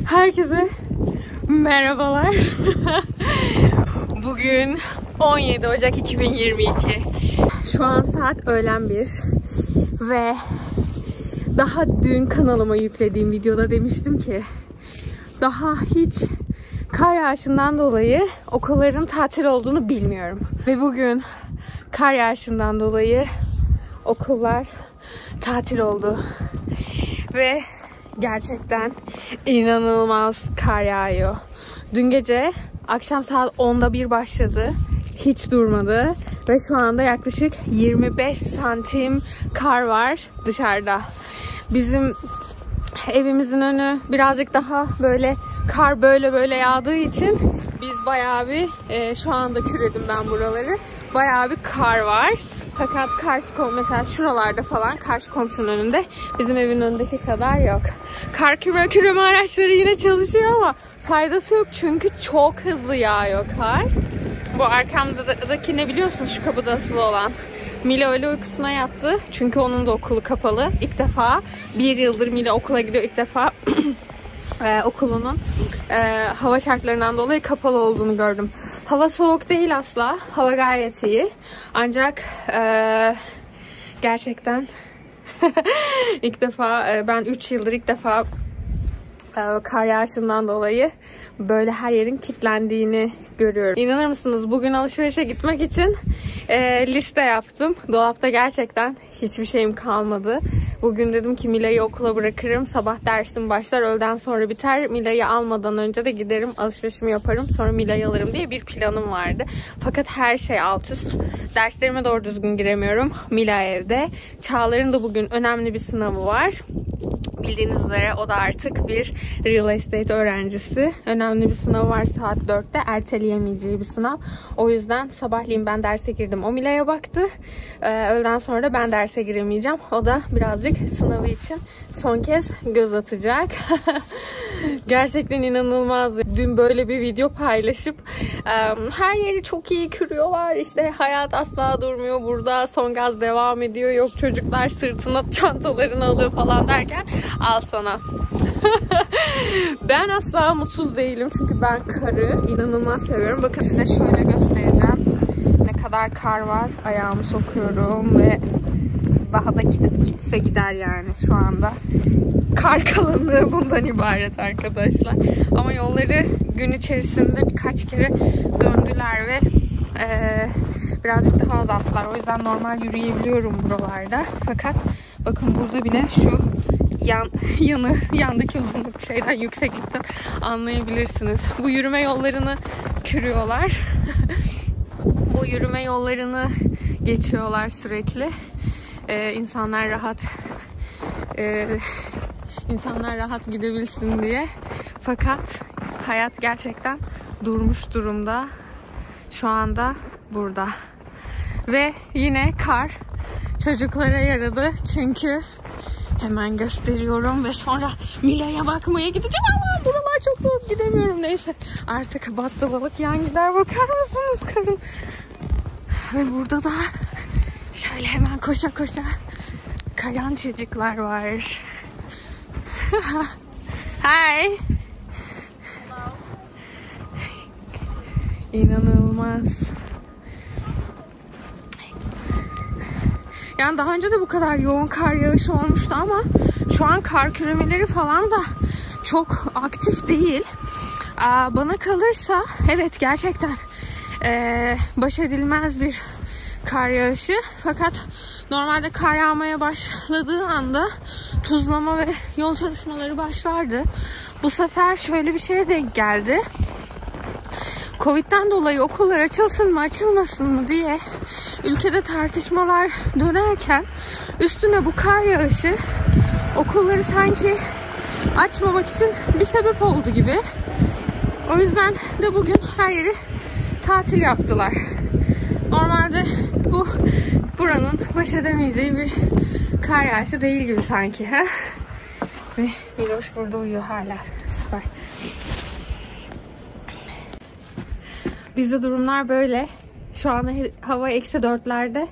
Herkese merhabalar. Bugün 17 Ocak 2022. Şu an saat öğlen 1 ve daha dün kanalıma yüklediğim videoda demiştim ki daha hiç kar yağışından dolayı okulların tatil olduğunu bilmiyorum. Ve bugün kar yağışından dolayı okullar tatil oldu. Ve gerçekten inanılmaz kar yağıyor. Dün gece akşam saat 10'da bir başladı. Hiç durmadı. Ve şu anda yaklaşık 25 santim kar var dışarıda. Bizim evimizin önü birazcık daha böyle kar böyle yağdığı için biz bayağı bir şu anda küredim ben buraları. Bayağı bir kar var. Fakat karşı mesela şuralarda falan karşı komşunun önünde bizim evin önündeki kadar yok. Kar küreme araçları yine çalışıyor ama faydası yok çünkü çok hızlı yağıyor kar. Bu arkamdaki ne biliyorsunuz, şu kapıda asılı olan. Mila öyle uykusuna yattı çünkü onun da okulu kapalı. İlk defa bir yıldır Mila okula gidiyor, ilk defa okulunun hava şartlarından dolayı kapalı olduğunu gördüm. Hava soğuk değil asla. Hava gayet iyi. Ancak gerçekten ilk defa ben 3 yıldır ilk defa kar yağışından dolayı böyle her yerin kilitlendiğini görüyorum. İnanır mısınız, bugün alışverişe gitmek için liste yaptım. Dolapta gerçekten hiçbir şeyim kalmadı. Bugün dedim ki Mila'yı okula bırakırım. Sabah dersim başlar, öğleden sonra biter. Mila'yı almadan önce de giderim, alışverişimi yaparım. Sonra Mila'yı alırım diye bir planım vardı. Fakat her şey alt üst. Derslerime doğru düzgün giremiyorum. Mila evde. Çağlar'ın da bugün önemli bir sınavı var. Bildiğiniz üzere o da artık bir real estate öğrencisi. Önemli bir sınavı var saat 4'te. Erteleyemeyeceği bir sınav. O yüzden sabahleyin ben derse girdim. O Mila'ya baktı. Öğleden sonra da ben derse giremeyeceğim. O da birazcık sınavı için son kez göz atacak. Gerçekten inanılmaz. Dün böyle bir video paylaşıp her yeri çok iyi kürüyorlar. İşte hayat asla durmuyor burada. Son gaz devam ediyor. Yok çocuklar sırtına çantalarını alıyor falan derken al sana. Ben asla mutsuz değilim çünkü ben karı inanılmaz seviyorum. Bakın size şöyle göstereceğim. Ne kadar kar var. Ayağımı sokuyorum ve daha da gitse gider yani şu anda. Kar kalınlığı bundan ibaret arkadaşlar. Ama yolları gün içerisinde birkaç kere döndüler ve birazcık daha azalttılar. O yüzden normal yürüyebiliyorum buralarda. Fakat bakın burada bile şu yandaki uzunluk şeyden, yükseklikten anlayabilirsiniz. Bu yürüme yollarını kürüyorlar. Bu yürüme yollarını geçiyorlar sürekli. İnsanlar rahat gidebilsin diye. Fakat hayat gerçekten durmuş durumda. Şu anda burada. Ve yine kar çocuklara yaradı. Çünkü hemen gösteriyorum ve sonra Mila'ya bakmaya gideceğim. Allah'ım buralar çok soğuk, gidemiyorum. Neyse artık battı balık yan gider, bakar mısınız karın? Ve burada da şöyle hemen koşa kayan çocuklar var. Hi. İnanılmaz. Yani daha önce de bu kadar yoğun kar yağışı olmuştu ama şu an kar küremeleri falan da çok aktif değil. Bana kalırsa evet gerçekten baş edilmez bir kar yağışı. Fakat normalde kar yağmaya başladığı anda tuzlama ve yol çalışmaları başlardı. Bu sefer şöyle bir şeye denk geldi. Covid'den dolayı okullar açılsın mı açılmasın mı diye ülkede tartışmalar dönerken üstüne bu kar yağışı okulları sanki açmamak için bir sebep oldu gibi. O yüzden de bugün her yeri tatil yaptılar. Normalde bu buranın baş edemeyeceği bir kar yağışı değil gibi sanki. He? Ve Miloş burada uyuyor hala. Süper. Bizde durumlar böyle. Şu an hava -4'lerde.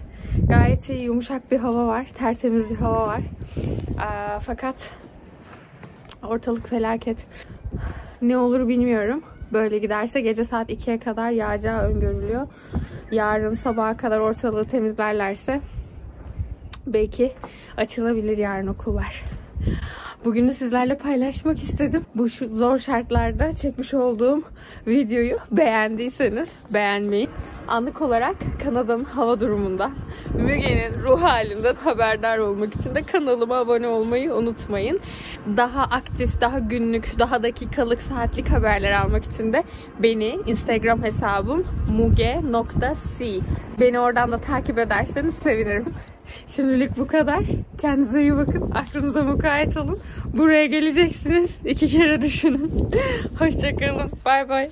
Gayet iyi, yumuşak bir hava var. Tertemiz bir hava var. Fakat Ortalık felaket. Ne olur bilmiyorum. Böyle giderse gece saat 2'ye kadar yağacağı öngörülüyor. Yarın sabaha kadar ortalığı temizlerlerse belki açılabilir yarın okullar. Bugünü sizlerle paylaşmak istedim. Bu zor şartlarda çekmiş olduğum videoyu beğendiyseniz beğenmeyi, anlık olarak Kanada'nın hava durumundan, Müge'nin ruh halinden haberdar olmak için de kanalıma abone olmayı unutmayın. Daha aktif, daha günlük, daha dakikalık, saatlik haberler almak için de beni Instagram hesabım muge.c. Beni oradan da takip ederseniz sevinirim. Şimdilik bu kadar. Kendinize iyi bakın. Aklınıza mukayyet olun. Buraya geleceksiniz. 2 kere düşünün. Hoşça kalın. Bay bay.